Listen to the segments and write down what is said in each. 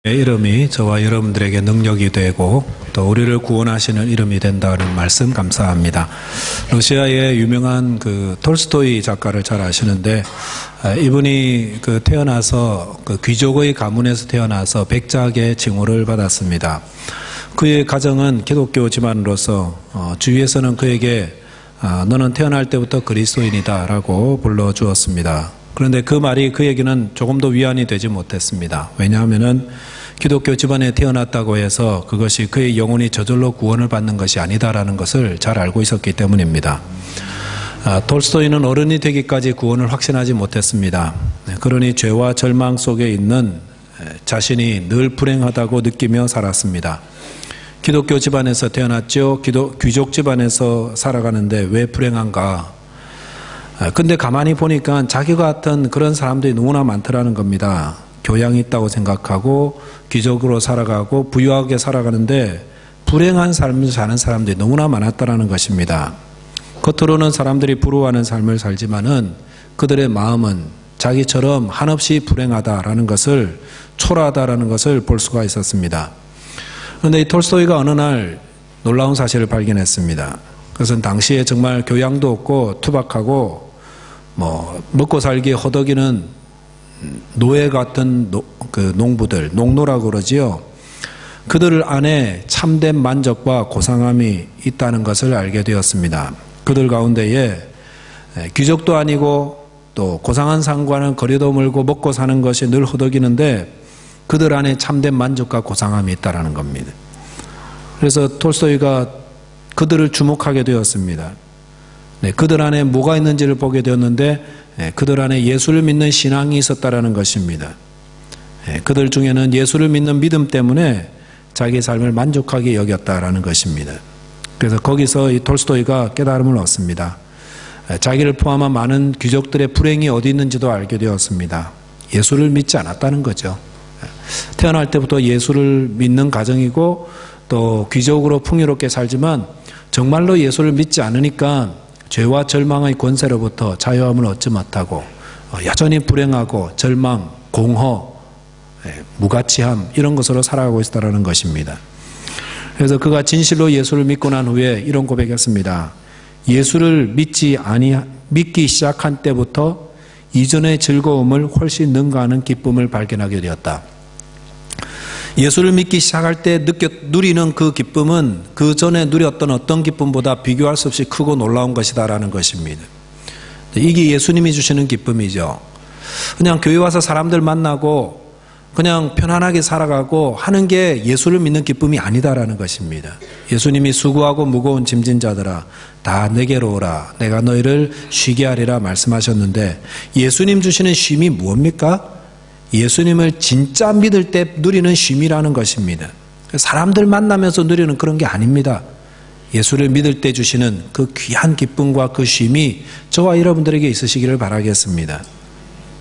이름이 저와 여러분들에게 능력이 되고 또 우리를 구원하시는 이름이 된다는 말씀 감사합니다. 러시아의 유명한 톨스토이 작가를 잘 아시는데 이분이 태어나서 귀족의 가문에서 태어나서 백작의 칭호를 받았습니다. 그의 가정은 기독교 집안으로서 주위에서는 그에게 너는 태어날 때부터 그리스도인이다 라고 불러주었습니다. 그런데 그 말이 그에게는 조금도 위안이 되지 못했습니다. 왜냐하면 기독교 집안에 태어났다고 해서 그것이 그의 영혼이 저절로 구원을 받는 것이 아니다라는 것을 잘 알고 있었기 때문입니다. 톨스토이는 어른이 되기까지 구원을 확신하지 못했습니다. 그러니 죄와 절망 속에 있는 자신이 늘 불행하다고 느끼며 살았습니다. 기독교 집안에서 태어났죠. 귀족 집안에서 살아가는데 왜 불행한가? 근데 가만히 보니까 자기 같은 그런 사람들이 너무나 많더라는 겁니다. 교양이 있다고 생각하고 귀족으로 살아가고 부유하게 살아가는데 불행한 삶을 사는 사람들이 너무나 많았다는 것입니다. 겉으로는 사람들이 부러워하는 삶을 살지만은 그들의 마음은 자기처럼 한없이 불행하다라는 것을, 초라하다라는 것을 볼 수가 있었습니다. 그런데 이 톨스토이가 어느 날 놀라운 사실을 발견했습니다. 그것은 당시에 정말 교양도 없고 투박하고 먹고 살기 허덕이는 노예 같은 농부들, 농노라고 그러지요. 그들 안에 참된 만족과 고상함이 있다는 것을 알게 되었습니다. 그들 가운데에 귀족도 아니고 또 고상한 삶과는 거리도 멀고 먹고 사는 것이 늘 허덕이는데 그들 안에 참된 만족과 고상함이 있다는 겁니다. 그래서 톨스토이가 그들을 주목하게 되었습니다. 그들 안에 뭐가 있는지를 보게 되었는데 그들 안에 예수를 믿는 신앙이 있었다는 것입니다. 그들 중에는 예수를 믿는 믿음 때문에 자기 삶을 만족하게 여겼다는 것입니다. 그래서 거기서 이 톨스토이가 깨달음을 얻습니다. 자기를 포함한 많은 귀족들의 불행이 어디 있는지도 알게 되었습니다. 예수를 믿지 않았다는 거죠. 태어날 때부터 예수를 믿는 가정이고 또 귀족으로 풍요롭게 살지만 정말로 예수를 믿지 않으니까 죄와 절망의 권세로부터 자유함을 얻지 못하고 여전히 불행하고 절망, 공허, 무가치함 이런 것으로 살아가고 있다는 것입니다. 그래서 그가 진실로 예수를 믿고 난 후에 이런 고백했습니다. 예수를 믿기 시작한 때부터 이전의 즐거움을 훨씬 능가하는 기쁨을 발견하게 되었다. 예수를 믿기 시작할 때 누리는 그 기쁨은 그 전에 누렸던 어떤 기쁨보다 비교할 수 없이 크고 놀라운 것이다라는 것입니다. 이게 예수님이 주시는 기쁨이죠. 그냥 교회 와서 사람들 만나고 그냥 편안하게 살아가고 하는 게 예수를 믿는 기쁨이 아니다라는 것입니다. 예수님이 수고하고 무거운 짐진 자들아 다 내게로 오라 내가 너희를 쉬게 하리라 말씀하셨는데 예수님 주시는 쉼이 무엇입니까? 예수님을 진짜 믿을 때 누리는 쉼이라는 것입니다. 사람들 만나면서 누리는 그런 게 아닙니다. 예수를 믿을 때 주시는 그 귀한 기쁨과 그 쉼이 저와 여러분들에게 있으시기를 바라겠습니다.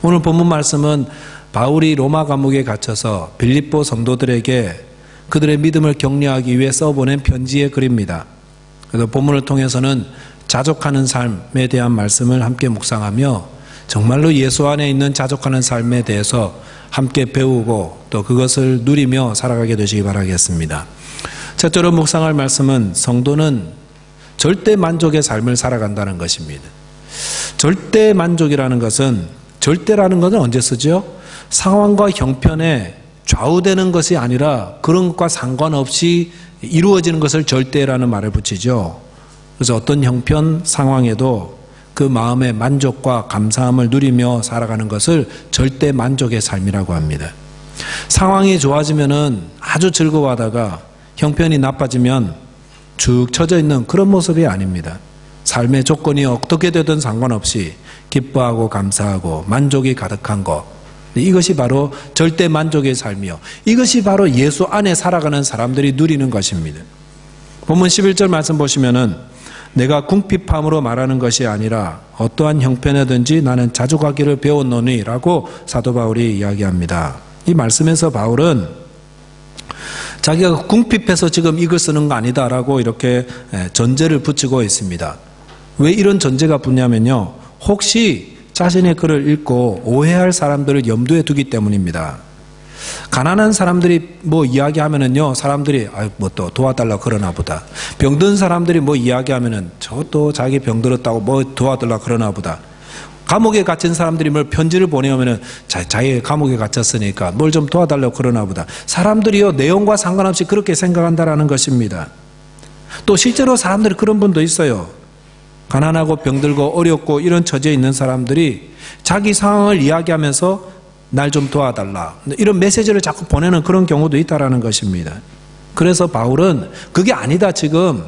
오늘 본문 말씀은 바울이 로마 감옥에 갇혀서 빌립보 성도들에게 그들의 믿음을 격려하기 위해 써보낸 편지의 글입니다. 그래서 본문을 통해서는 자족하는 삶에 대한 말씀을 함께 묵상하며 정말로 예수 안에 있는 자족하는 삶에 대해서 함께 배우고 또 그것을 누리며 살아가게 되시기 바라겠습니다. 첫째로 묵상할 말씀은 성도는 절대 만족의 삶을 살아간다는 것입니다. 절대 만족이라는 것은 절대라는 것은 언제 쓰죠? 상황과 형편에 좌우되는 것이 아니라 그런 것과 상관없이 이루어지는 것을 절대라는 말을 붙이죠. 그래서 어떤 형편 상황에도 그 마음의 만족과 감사함을 누리며 살아가는 것을 절대 만족의 삶이라고 합니다. 상황이 좋아지면은 아주 즐거워하다가 형편이 나빠지면 쭉 처져 있는 그런 모습이 아닙니다. 삶의 조건이 어떻게 되든 상관없이 기뻐하고 감사하고 만족이 가득한 것, 이것이 바로 절대 만족의 삶이요. 이것이 바로 예수 안에 살아가는 사람들이 누리는 것입니다. 본문 11절 말씀 보시면은 내가 궁핍함으로 말하는 것이 아니라 어떠한 형편에든지 나는 자족하기를 배웠노니 라고 사도 바울이 이야기합니다. 이 말씀에서 바울은 자기가 궁핍해서 지금 이걸 쓰는 거 아니다라고 이렇게 전제를 붙이고 있습니다. 왜 이런 전제가 붙냐면요. 혹시 자신의 글을 읽고 오해할 사람들을 염두에 두기 때문입니다. 가난한 사람들이 뭐 이야기하면은요, 사람들이 뭐 또 도와달라 그러나 보다. 병든 사람들이 뭐 이야기하면은 저 또 자기 병들었다고 뭐 도와달라 그러나 보다. 감옥에 갇힌 사람들이 뭘 편지를 보내오면은 자기 감옥에 갇혔으니까 뭘 좀 도와달라고 그러나 보다. 사람들이요, 내용과 상관없이 그렇게 생각한다라는 것입니다. 또 실제로 사람들이 그런 분도 있어요. 가난하고 병들고 어렵고 이런 처지에 있는 사람들이 자기 상황을 이야기하면서 날 좀 도와달라, 이런 메시지를 자꾸 보내는 그런 경우도 있다라는 것입니다. 그래서 바울은 그게 아니다, 지금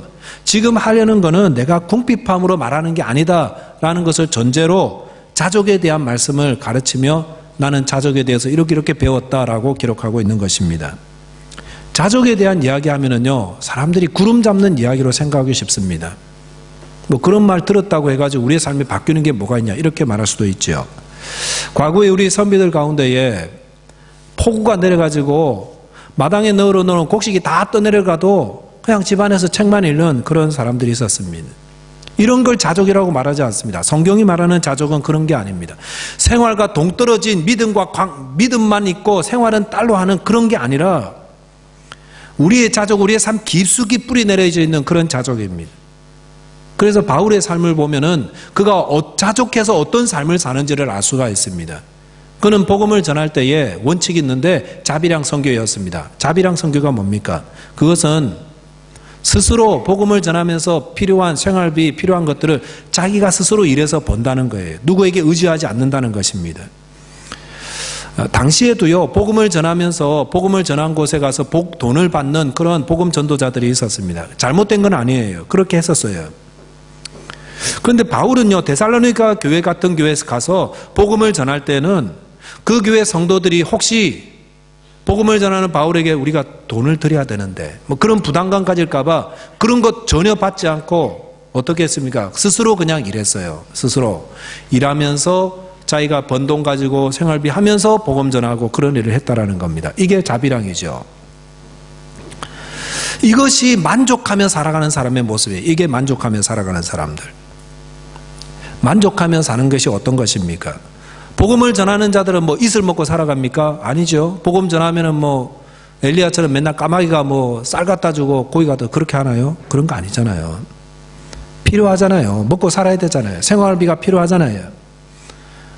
하려는 거는 내가 궁핍함으로 말하는 게 아니다라는 것을 전제로 자족에 대한 말씀을 가르치며 나는 자족에 대해서 이렇게 배웠다라고 기록하고 있는 것입니다. 자족에 대한 이야기하면은요, 사람들이 구름 잡는 이야기로 생각하기 쉽습니다. 뭐 그런 말 들었다고 해가지고 우리의 삶이 바뀌는 게 뭐가 있냐, 이렇게 말할 수도 있죠. 과거에 우리 선비들 가운데에 폭우가 내려가지고 마당에 넣어놓은 곡식이 다 떠내려가도 그냥 집안에서 책만 읽는 그런 사람들이 있었습니다. 이런 걸 자족이라고 말하지 않습니다. 성경이 말하는 자족은 그런 게 아닙니다. 생활과 동떨어진 믿음만 있고 생활은 딸로 하는 그런 게 아니라 우리의 자족, 우리의 삶 깊숙이 뿌리 내려져 있는 그런 자족입니다. 그래서 바울의 삶을 보면은 그가 자족해서 어떤 삶을 사는지를 알 수가 있습니다. 그는 복음을 전할 때에 원칙이 있는데 자비랑 선교였습니다. 자비랑 선교가 뭡니까? 그것은 스스로 복음을 전하면서 필요한 생활비, 필요한 것들을 자기가 스스로 일해서 번다는 거예요. 누구에게 의지하지 않는다는 것입니다. 당시에도요, 복음을 전하면서 복음을 전한 곳에 가서 돈을 받는 그런 복음 전도자들이 있었습니다. 잘못된 건 아니에요. 그렇게 했었어요. 그런데 바울은요, 데살로니가 교회 같은 교회에서 가서 복음을 전할 때는 그 교회 성도들이 혹시 복음을 전하는 바울에게 우리가 돈을 드려야 되는데 뭐 그런 부담감 가질까봐 그런 것 전혀 받지 않고 어떻게 했습니까? 스스로 그냥 일했어요. 스스로 일하면서 자기가 번 돈 가지고 생활비 하면서 복음 전하고 그런 일을 했다라는 겁니다. 이게 자비랑이죠. 이것이 만족하며 살아가는 사람의 모습이에요. 이게 만족하며 살아가는 사람들. 만족하며 사는 것이 어떤 것입니까? 복음을 전하는 자들은 뭐 이슬 먹고 살아갑니까? 아니죠. 복음 전하면은 뭐 엘리야처럼 맨날 까마귀가 뭐 쌀 갖다 주고 고기 갖다 그렇게 하나요? 그런 거 아니잖아요. 필요하잖아요. 먹고 살아야 되잖아요. 생활비가 필요하잖아요.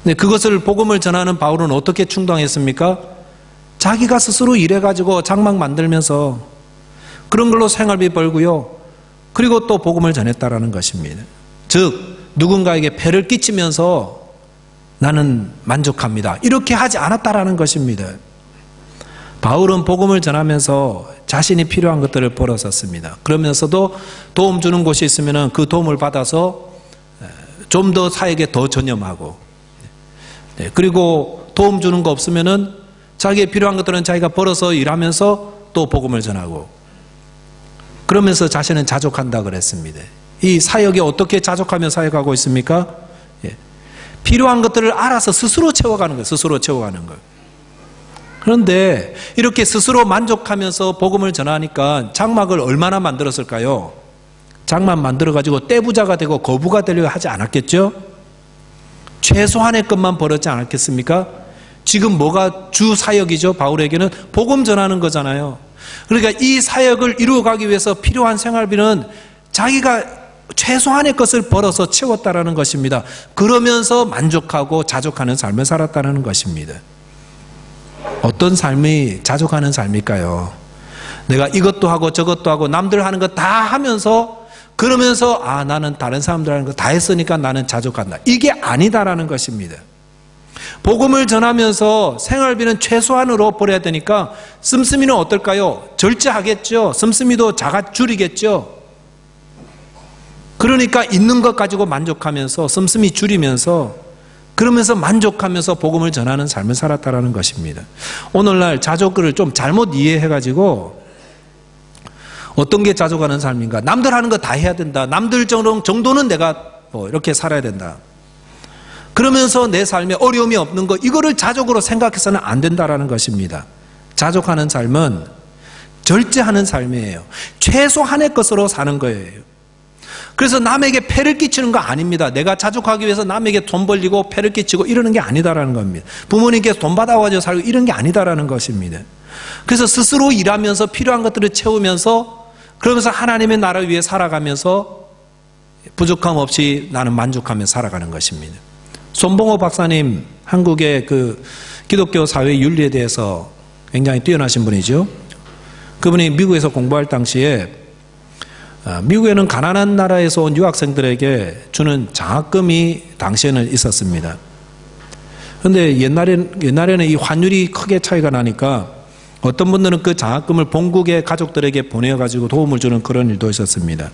근데 그것을 복음을 전하는 바울은 어떻게 충당했습니까? 자기가 스스로 일해가지고 장막 만들면서 그런 걸로 생활비 벌고요. 그리고 또 복음을 전했다라는 것입니다. 즉 누군가에게 폐를 끼치면서 나는 만족합니다, 이렇게 하지 않았다라는 것입니다. 바울은 복음을 전하면서 자신이 필요한 것들을 벌었었습니다. 그러면서도 도움 주는 곳이 있으면 그 도움을 받아서 좀 더 사역에 더 전념하고, 그리고 도움 주는 거 없으면은 자기의 필요한 것들은 자기가 벌어서 일하면서 또 복음을 전하고, 그러면서 자신은 자족한다 그랬습니다. 이 사역에 어떻게 자족하며 사역하고 있습니까? 필요한 것들을 알아서 스스로 채워가는 거예요. 스스로 채워가는 거예요. 그런데 이렇게 스스로 만족하면서 복음을 전하니까 장막을 얼마나 만들었을까요? 장막 만들어가지고 떼부자가 되고 거부가 되려고 하지 않았겠죠? 최소한의 것만 벌었지 않았겠습니까? 지금 뭐가 주 사역이죠? 바울에게는 복음 전하는 거잖아요. 그러니까 이 사역을 이루어가기 위해서 필요한 생활비는 자기가 최소한의 것을 벌어서 채웠다라는 것입니다. 그러면서 만족하고 자족하는 삶을 살았다는 것입니다. 어떤 삶이 자족하는 삶일까요? 내가 이것도 하고 저것도 하고 남들 하는 거 다 하면서 그러면서 나는 다른 사람들 하는 거 다 했으니까 나는 자족한다, 이게 아니다라는 것입니다. 복음을 전하면서 생활비는 최소한으로 벌어야 되니까 씀씀이는 어떨까요? 절제하겠죠. 씀씀이도 자가 줄이겠죠. 그러니까 있는 것 가지고 만족하면서 씀씀이 줄이면서 그러면서 만족하면서 복음을 전하는 삶을 살았다라는 것입니다. 오늘날 자족을 좀 잘못 이해해가지고 어떤 게 자족하는 삶인가? 남들 하는 거 다 해야 된다. 남들 정도는 내가 뭐 이렇게 살아야 된다. 그러면서 내 삶에 어려움이 없는 것, 이거를 자족으로 생각해서는 안 된다라는 것입니다. 자족하는 삶은 절제하는 삶이에요. 최소한의 것으로 사는 거예요. 그래서 남에게 폐를 끼치는 거 아닙니다. 내가 자족하기 위해서 남에게 돈 벌리고 폐를 끼치고 이러는 게 아니다라는 겁니다. 부모님께서 돈 받아가지고 살고 이런 게 아니다라는 것입니다. 그래서 스스로 일하면서 필요한 것들을 채우면서 그러면서 하나님의 나라를 위해 살아가면서 부족함 없이 나는 만족하며 살아가는 것입니다. 손봉호 박사님, 한국의 그 기독교 사회 윤리에 대해서 굉장히 뛰어나신 분이죠. 그분이 미국에서 공부할 당시에 미국에는 가난한 나라에서 온 유학생들에게 주는 장학금이 당시에는 있었습니다. 그런데 옛날에는 이 환율이 크게 차이가 나니까 어떤 분들은 그 장학금을 본국의 가족들에게 보내가지고 도움을 주는 그런 일도 있었습니다.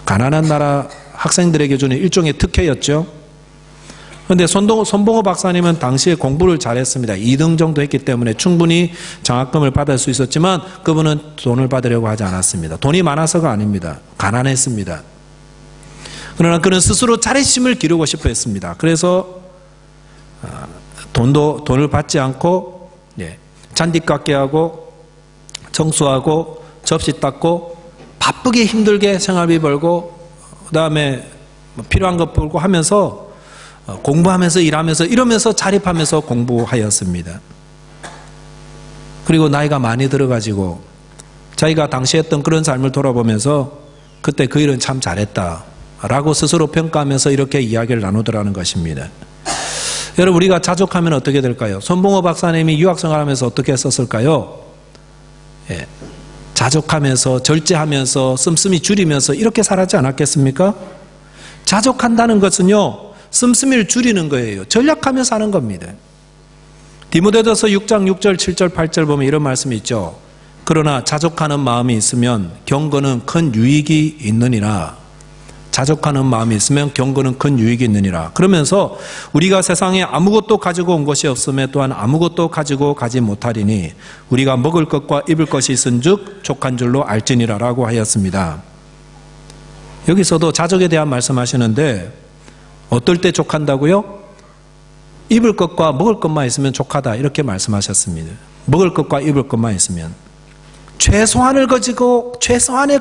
가난한 나라 학생들에게 주는 일종의 특혜였죠. 그런데 손봉호 박사님은 당시에 공부를 잘했습니다. 2등 정도 했기 때문에 충분히 장학금을 받을 수 있었지만 그분은 돈을 받으려고 하지 않았습니다. 돈이 많아서가 아닙니다. 가난했습니다. 그러나 그는 스스로 자립심을 기르고 싶어 했습니다. 그래서 돈을 받지 않고 잔디 깎게 하고 청소하고 접시 닦고 바쁘게 힘들게 생활비 벌고 그다음에 필요한 것 벌고 하면서 공부하면서 일하면서 이러면서 자립하면서 공부하였습니다. 그리고 나이가 많이 들어가지고 자기가 당시 했던 그런 삶을 돌아보면서 그때 그 일은 참 잘했다라고 스스로 평가하면서 이렇게 이야기를 나누더라는 것입니다. 여러분, 우리가 자족하면 어떻게 될까요? 손봉호 박사님이 유학생활하면서 어떻게 했었을까요? 자족하면서 절제하면서 씀씀이 줄이면서 이렇게 살았지 않았겠습니까? 자족한다는 것은요, 씀씀이를 줄이는 거예요. 전략하며 사는 겁니다. 디모데전서 6장 6절 7절 8절 보면 이런 말씀이 있죠. 그러나 자족하는 마음이 있으면 경건은 큰 유익이 있느니라. 자족하는 마음이 있으면 경건은 큰 유익이 있느니라. 그러면서 우리가 세상에 아무것도 가지고 온 것이 없음에 또한 아무것도 가지고 가지 못하리니 우리가 먹을 것과 입을 것이 있은즉 족한 줄로 알지니라 라고 하였습니다. 여기서도 자족에 대한 말씀하시는데 어떨 때 족한다고요? 입을 것과 먹을 것만 있으면 족하다 이렇게 말씀하셨습니다. 먹을 것과 입을 것만 있으면 최소한의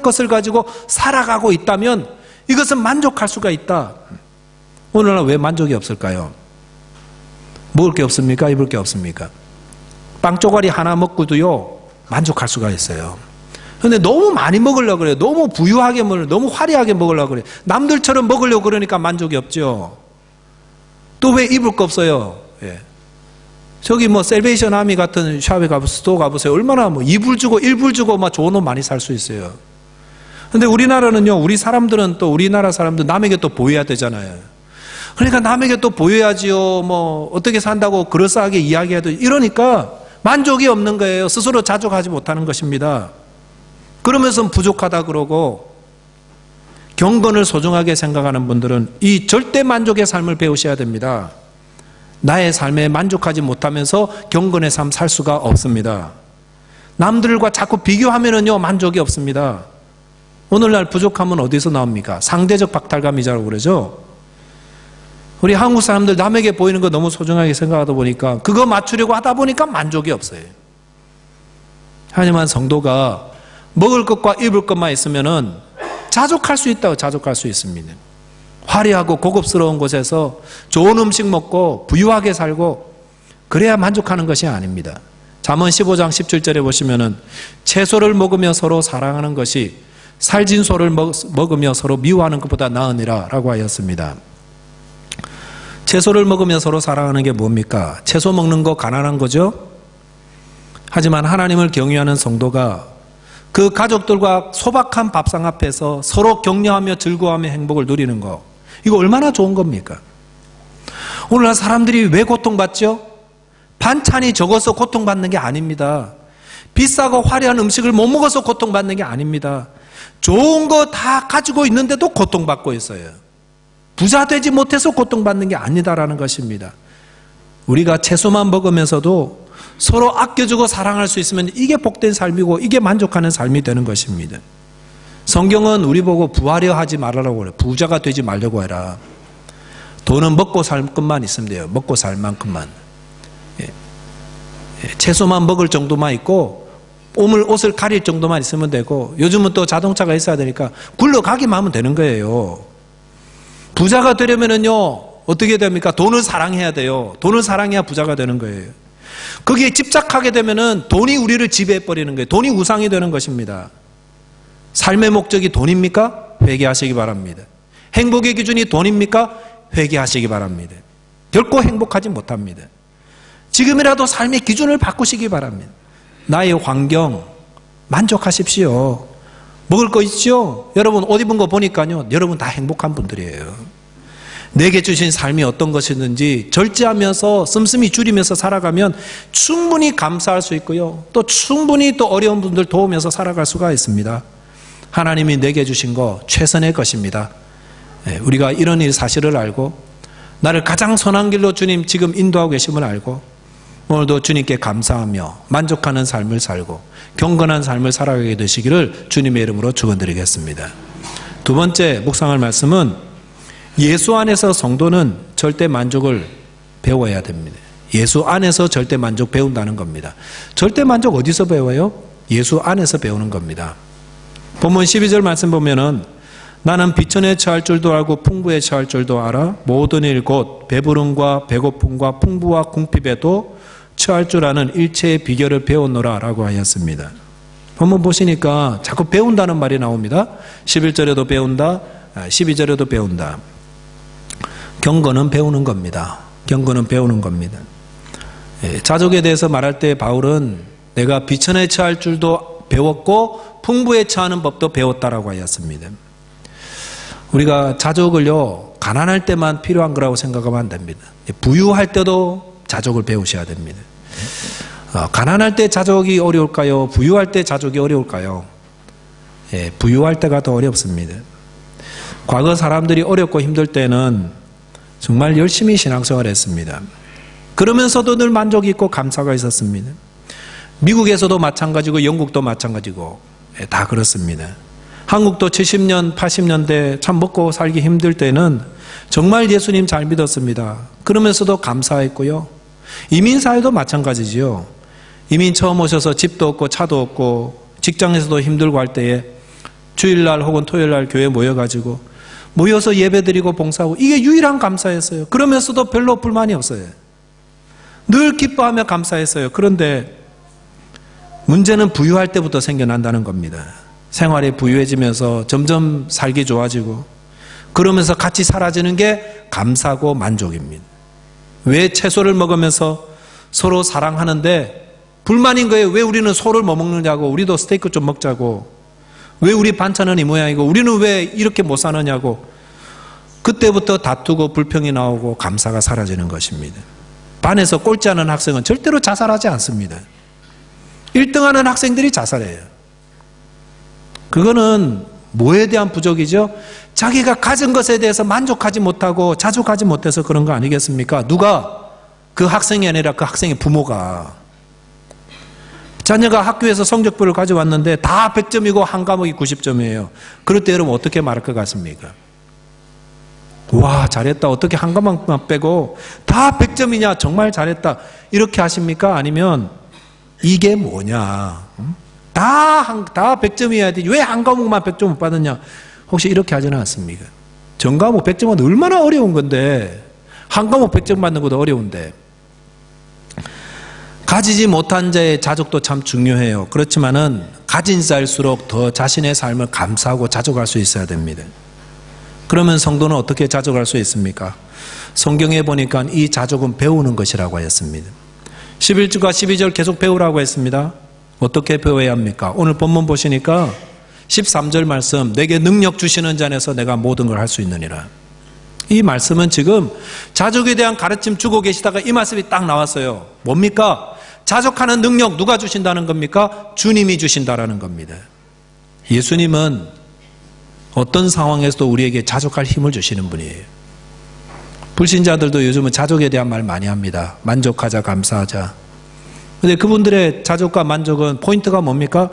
것을 가지고 살아가고 있다면 이것은 만족할 수가 있다. 오늘날 왜 만족이 없을까요? 먹을 게 없습니까? 입을 게 없습니까? 빵 쪼가리 하나 먹고도요 만족할 수가 있어요. 근데 너무 많이 먹으려고 그래요. 너무 부유하게 너무 화려하게 먹으려고 그래요. 남들처럼 먹으려고 그러니까 만족이 없죠. 또 왜 입을 거 없어요? 저기 셀베이션 아미 같은 샵에 스토어 가보세요. 얼마나 2불 주고 1불 주고 좋은 옷 많이 살 수 있어요. 근데 우리나라는요, 우리나라 사람들 남에게 또 보여야 되잖아요. 그러니까 남에게 또 보여야지요. 어떻게 산다고 그럴싸하게 이야기해야 돼. 이러니까 만족이 없는 거예요. 스스로 자족하지 못하는 것입니다. 그러면서 부족하다 그러고 경건을 소중하게 생각하는 분들은 이 절대 만족의 삶을 배우셔야 됩니다. 나의 삶에 만족하지 못하면서 경건의 삶 살 수가 없습니다. 남들과 자꾸 비교하면은요 만족이 없습니다. 오늘날 부족함은 어디서 나옵니까? 상대적 박탈감이라고 그러죠. 우리 한국 사람들 남에게 보이는 거 너무 소중하게 생각하다 보니까 그거 맞추려고 하다 보니까 만족이 없어요. 하지만 성도가 먹을 것과 입을 것만 있으면은 자족할 수 있다고 자족할 수 있습니다. 화려하고 고급스러운 곳에서 좋은 음식 먹고 부유하게 살고 그래야 만족하는 것이 아닙니다. 잠언 15장 17절에 보시면은 채소를 먹으며 서로 사랑하는 것이 살진 소를 먹으며 서로 미워하는 것보다 나으니라 라고 하였습니다. 채소를 먹으며 서로 사랑하는 게 뭡니까? 채소 먹는 거 가난한 거죠? 하지만 하나님을 경외하는 성도가 그 가족들과 소박한 밥상 앞에서 서로 격려하며 즐거워하며 행복을 누리는 거, 이거 얼마나 좋은 겁니까? 오늘날 사람들이 왜 고통받죠? 반찬이 적어서 고통받는 게 아닙니다. 비싸고 화려한 음식을 못 먹어서 고통받는 게 아닙니다. 좋은 거 다 가지고 있는데도 고통받고 있어요. 부자 되지 못해서 고통받는 게 아니다라는 것입니다. 우리가 채소만 먹으면서도 서로 아껴주고 사랑할 수 있으면 이게 복된 삶이고 이게 만족하는 삶이 되는 것입니다. 성경은 우리 보고 부하려 하지 말라고 그래요. 부자가 되지 말려고 해라. 돈은 먹고 살 것만 있으면 돼요. 먹고 살 만큼만. 채소만 먹을 정도만 있고 옷을 가릴 정도만 있으면 되고, 요즘은 또 자동차가 있어야 되니까 굴러가기만 하면 되는 거예요. 부자가 되려면은요, 어떻게 됩니까? 돈을 사랑해야 돼요. 돈을 사랑해야 부자가 되는 거예요. 거기에 집착하게 되면은 돈이 우리를 지배해버리는 거예요. 돈이 우상이 되는 것입니다. 삶의 목적이 돈입니까? 회개하시기 바랍니다. 행복의 기준이 돈입니까? 회개하시기 바랍니다. 결코 행복하지 못합니다. 지금이라도 삶의 기준을 바꾸시기 바랍니다. 나의 환경 만족하십시오. 먹을 거 있죠? 여러분 옷 입은 거 보니까요, 여러분 다 행복한 분들이에요. 내게 주신 삶이 어떤 것이든지 절제하면서 씀씀이 줄이면서 살아가면 충분히 감사할 수 있고요, 또 충분히 또 어려운 분들 도우면서 살아갈 수가 있습니다. 하나님이 내게 주신 거 최선의 것입니다. 우리가 이런 사실을 알고 나를 가장 선한 길로 주님 지금 인도하고 계심을 알고 오늘도 주님께 감사하며 만족하는 삶을 살고 경건한 삶을 살아가게 되시기를 주님의 이름으로 축원드리겠습니다. 두 번째 묵상할 말씀은 예수 안에서 성도는 절대 만족을 배워야 됩니다. 예수 안에서 절대 만족 배운다는 겁니다. 절대 만족 어디서 배워요? 예수 안에서 배우는 겁니다. 본문 12절 말씀 보면은 나는 비천에 처할 줄도 알고 풍부에 처할 줄도 알아 모든 일 곧 배부름과 배고픔과 풍부와 궁핍에도 처할 줄 아는 일체의 비결을 배웠노라 라고 하였습니다. 본문 보시니까 자꾸 배운다는 말이 나옵니다. 11절에도 배운다, 12절에도 배운다. 경건은 배우는 겁니다. 경건은 배우는 겁니다. 자족에 대해서 말할 때 바울은 내가 비천에 처할 줄도 배웠고 풍부에 처하는 법도 배웠다라고 하였습니다. 우리가 자족을요, 가난할 때만 필요한 거라고 생각하면 안 됩니다. 부유할 때도 자족을 배우셔야 됩니다. 가난할 때 자족이 어려울까요? 부유할 때 자족이 어려울까요? 부유할 때가 더 어렵습니다. 과거 사람들이 어렵고 힘들 때는 정말 열심히 신앙생활을 했습니다. 그러면서도 늘 만족이 있고 감사가 있었습니다. 미국에서도 마찬가지고 영국도 마찬가지고 다 그렇습니다. 한국도 70년, 80년대 참 먹고 살기 힘들 때는 정말 예수님 잘 믿었습니다. 그러면서도 감사했고요. 이민사회도 마찬가지지요. 이민 처음 오셔서 집도 없고 차도 없고 직장에서도 힘들고 할 때에 주일날 혹은 토요일날 교회 모여서 예배드리고 봉사하고 이게 유일한 감사였어요. 그러면서도 별로 불만이 없어요. 늘 기뻐하며 감사했어요. 그런데 문제는 부유할 때부터 생겨난다는 겁니다. 생활이 부유해지면서 점점 살기 좋아지고 그러면서 같이 사라지는 게 감사고 만족입니다. 왜 채소를 먹으면서 서로 사랑하는데 불만인 거예요. 왜 우리는 소를 못 먹느냐고, 우리도 스테이크 좀 먹자고, 왜 우리 반찬은 이 모양이고 우리는 왜 이렇게 못 사느냐고. 그때부터 다투고 불평이 나오고 감사가 사라지는 것입니다. 반에서 꼴찌하는 학생은 절대로 자살하지 않습니다. 1등하는 학생들이 자살해요. 그거는 뭐에 대한 부족이죠? 자기가 가진 것에 대해서 만족하지 못하고 자족하지 못해서 그런 거 아니겠습니까? 누가? 그 학생이 아니라 그 학생의 부모가. 자녀가 학교에서 성적표를 가져왔는데 다 100점이고 한 과목이 90점이에요. 그럴 때 여러분 어떻게 말할 것 같습니까? 와, 잘했다. 어떻게 한 과목만 빼고 다 100점이냐? 정말 잘했다. 이렇게 하십니까? 아니면 이게 뭐냐? 다 100점이어야지. 왜 한 과목만 100점 못 받았냐? 혹시 이렇게 하지는 않습니까? 전 과목 100점은 얼마나 어려운 건데, 한 과목 100점 받는 것도 어려운데. 가지지 못한 자의 자족도 참 중요해요. 그렇지만은 가진 자일수록 더 자신의 삶을 감사하고 자족할 수 있어야 됩니다. 그러면 성도는 어떻게 자족할 수 있습니까? 성경에 보니까 이 자족은 배우는 것이라고 했습니다. 11절과 12절 계속 배우라고 했습니다. 어떻게 배워야 합니까? 오늘 본문 보시니까 13절 말씀, 내게 능력 주시는 자 안에서 내가 모든 걸 할 수 있느니라. 이 말씀은 지금 자족에 대한 가르침 주고 계시다가 이 말씀이 딱 나왔어요. 뭡니까? 자족하는 능력 누가 주신다는 겁니까? 주님이 주신다라는 겁니다. 예수님은 어떤 상황에서도 우리에게 자족할 힘을 주시는 분이에요. 불신자들도 요즘은 자족에 대한 말 많이 합니다. 만족하자, 감사하자. 근데 그분들의 자족과 만족은 포인트가 뭡니까?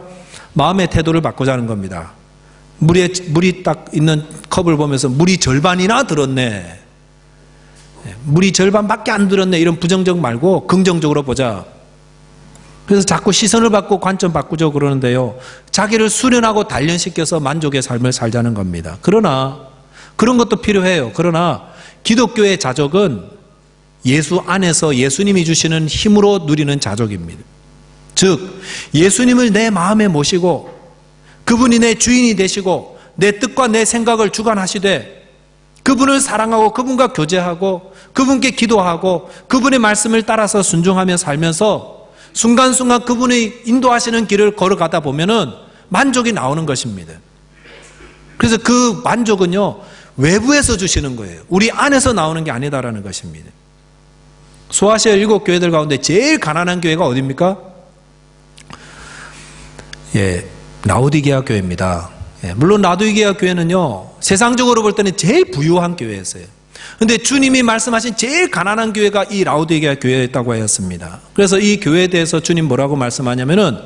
마음의 태도를 바꾸자는 겁니다. 물이 딱 있는 컵을 보면서 물이 절반이나 들었네, 물이 절반밖에 안 들었네, 이런 부정적 말고 긍정적으로 보자. 그래서 자꾸 시선을 바꾸고 관점 바꾸죠 그러는데요. 자기를 수련하고 단련시켜서 만족의 삶을 살자는 겁니다. 그러나 그런 것도 필요해요. 그러나 기독교의 자족은 예수 안에서 예수님이 주시는 힘으로 누리는 자족입니다. 즉 예수님을 내 마음에 모시고 그분이 내 주인이 되시고 내 뜻과 내 생각을 주관하시되 그분을 사랑하고 그분과 교제하고 그분께 기도하고 그분의 말씀을 따라서 순종하며 살면서 순간순간 그분이 인도하시는 길을 걸어가다 보면은 만족이 나오는 것입니다. 그래서 그 만족은요 외부에서 주시는 거예요. 우리 안에서 나오는 게 아니다라는 것입니다. 소아시아 7교회들 가운데 제일 가난한 교회가 어디입니까? 라오디게아 교회입니다. 물론 라오디게아 교회는요 세상적으로 볼 때는 제일 부유한 교회였어요. 그런데 주님이 말씀하신 제일 가난한 교회가 이 라오디게아 교회였다고 하였습니다. 그래서 이 교회에 대해서 주님 뭐라고 말씀하냐면은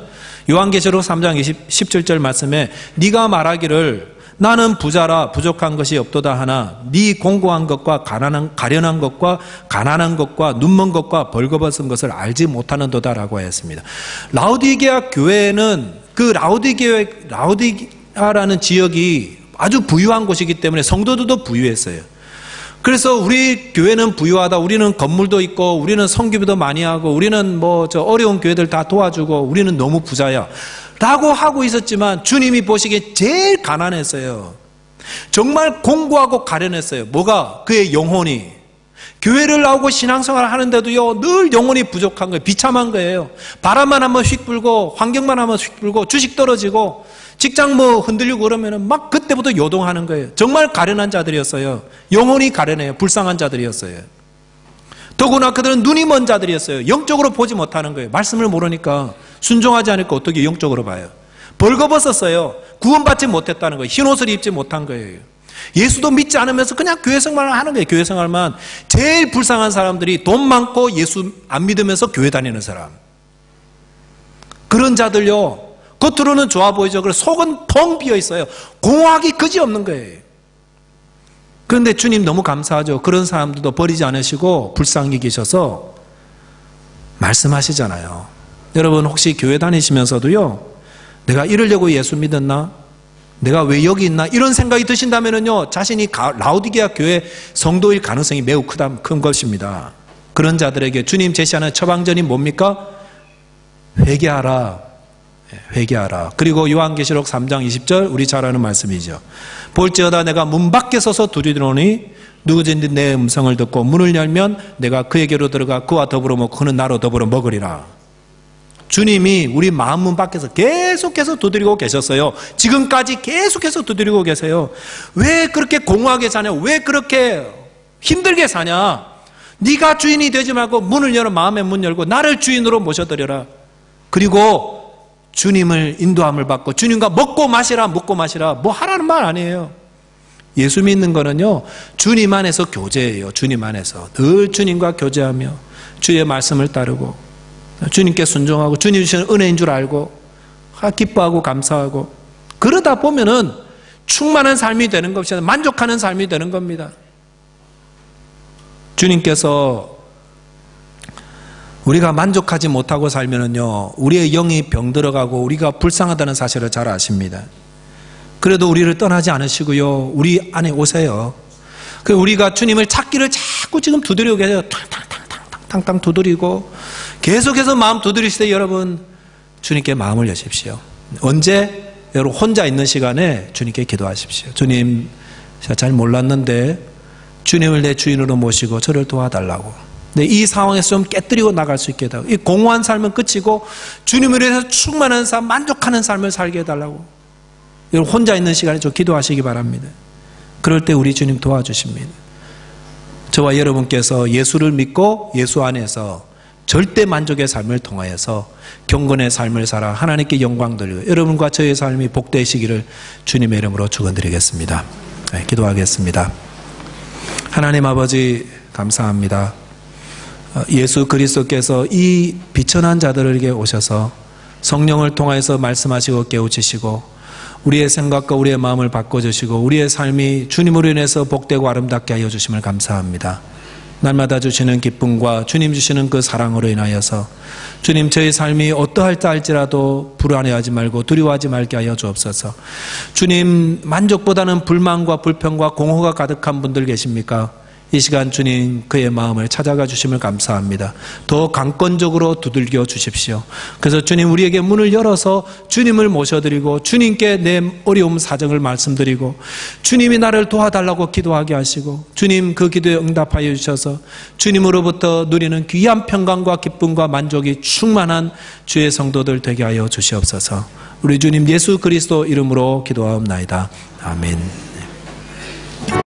요한계시록 3장 17절 말씀에 네가 말하기를 나는 부자라 부족한 것이 없도다 하나 네 공고한 것과 가련한 것과 가난한 것과 눈먼 것과 벌거벗은 것을 알지 못하는도다라고 하였습니다. 라오디게아 교회는 그 라오디게아라는 지역이 아주 부유한 곳이기 때문에 성도들도 부유했어요. 그래서 우리 교회는 부유하다. 우리는 건물도 있고 우리는 성교비도 많이 하고 우리는 어려운 교회들 다 도와주고 우리는 너무 부자야 라고 하고 있었지만 주님이 보시기에 제일 가난했어요. 정말 공고하고 가련했어요. 뭐가? 그의 영혼이. 교회를 나오고 신앙생활을 하는데도요 늘 영혼이 부족한 거예요. 비참한 거예요. 바람만 한번 휙 불고 환경만 한번 휙 불고 주식 떨어지고 직장 흔들리고 그러면은 막 그때부터 요동하는 거예요. 정말 가련한 자들이었어요. 영혼이 가련해요. 불쌍한 자들이었어요. 더구나 그들은 눈이 먼 자들이었어요. 영적으로 보지 못하는 거예요. 말씀을 모르니까 순종하지 않으니까 어떻게 영적으로 봐요. 벌거벗었어요. 구원받지 못했다는 거예요. 흰옷을 입지 못한 거예요. 예수도 믿지 않으면서 그냥 교회 생활을 하는 거예요. 교회 생활만. 제일 불쌍한 사람들이 돈 많고 예수 안 믿으면서 교회 다니는 사람. 그런 자들요 겉으로는 좋아 보이죠. 그래서 속은 텅 비어 있어요. 공허하기 그지없는 거예요. 그런데 주님 너무 감사하죠. 그런 사람들도 버리지 않으시고 불쌍히 계셔서 말씀하시잖아요. 여러분 혹시 교회 다니시면서도요 내가 이러려고 예수 믿었나? 내가 왜 여기 있나? 이런 생각이 드신다면요 자신이 라오디게아 교회 성도일 가능성이 매우 큰 것입니다. 그런 자들에게 주님 제시하는 처방전이 뭡니까? 회개하라. 회개하라. 그리고 요한계시록 3장 20절 우리 잘 아는 말씀이죠. 볼지어다 내가 문 밖에 서서 두드리노니 누구든지 내 음성을 듣고 문을 열면 내가 그에게로 들어가 그와 더불어 먹고 그는 나로 더불어 먹으리라. 주님이 우리 마음 문 밖에서 계속해서 두드리고 계셨어요. 지금까지 계속해서 두드리고 계세요. 왜 그렇게 공허하게 사냐? 왜 그렇게 힘들게 사냐? 네가 주인이 되지 말고 문을 열어 마음의 문 열고 나를 주인으로 모셔드려라. 그리고 주님을 인도함을 받고 주님과 먹고 마시라 묻고 마시라 뭐 하라는 말 아니에요. 예수 믿는 거는요 주님 안에서 교제예요. 주님 안에서 늘 주님과 교제하며 주의 말씀을 따르고 주님께 순종하고 주님 주시는 은혜인 줄 알고 기뻐하고 감사하고 그러다 보면은 충만한 삶이 되는 것이 아니라 만족하는 삶이 되는 겁니다. 주님께서 우리가 만족하지 못하고 살면은요 우리의 영이 병들어가고 우리가 불쌍하다는 사실을 잘 아십니다. 그래도 우리를 떠나지 않으시고요 우리 안에 오세요. 우리가 주님을 찾기를 자꾸 지금 두드리고 계세요. 탕탕탕탕탕 두드리고 계속해서 마음 두드리시되 여러분 주님께 마음을 여십시오. 언제? 여러분 혼자 있는 시간에 주님께 기도하십시오. 주님 제가 잘 몰랐는데 주님을 내 주인으로 모시고 저를 도와달라고. 이 상황에서 좀 깨뜨리고 나갈 수 있게 해달라고. 이 공허한 삶은 끝이고 주님을 위해서 충만한 삶, 만족하는 삶을 살게 해달라고. 여러분 혼자 있는 시간에 좀 기도하시기 바랍니다. 그럴 때 우리 주님 도와주십니다. 저와 여러분께서 예수를 믿고 예수 안에서 절대 만족의 삶을 통하여서 경건의 삶을 살아 하나님께 영광 돌리고 여러분과 저의 삶이 복되시기를 주님의 이름으로 축원드리겠습니다. 네, 기도하겠습니다. 하나님 아버지 감사합니다. 예수 그리스도께서 이 비천한 자들에게 오셔서 성령을 통해서 말씀하시고 깨우치시고 우리의 생각과 우리의 마음을 바꿔주시고 우리의 삶이 주님으로 인해서 복되고 아름답게 하여 주심을 감사합니다. 날마다 주시는 기쁨과 주님 주시는 그 사랑으로 인하여서 주님 저희 삶이 어떠할까 할지라도 불안해하지 말고 두려워하지 말게 하여 주옵소서. 주님 만족보다는 불만과 불평과 공허가 가득한 분들 계십니까? 이 시간 주님 그의 마음을 찾아가 주심을 감사합니다. 더 강권적으로 두들겨 주십시오. 그래서 주님 우리에게 문을 열어서 주님을 모셔드리고 주님께 내 어려움 사정을 말씀드리고 주님이 나를 도와달라고 기도하게 하시고 주님 그 기도에 응답하여 주셔서 주님으로부터 누리는 귀한 평강과 기쁨과 만족이 충만한 주의 성도들 되게 하여 주시옵소서. 우리 주님 예수 그리스도 이름으로 기도하옵나이다. 아멘.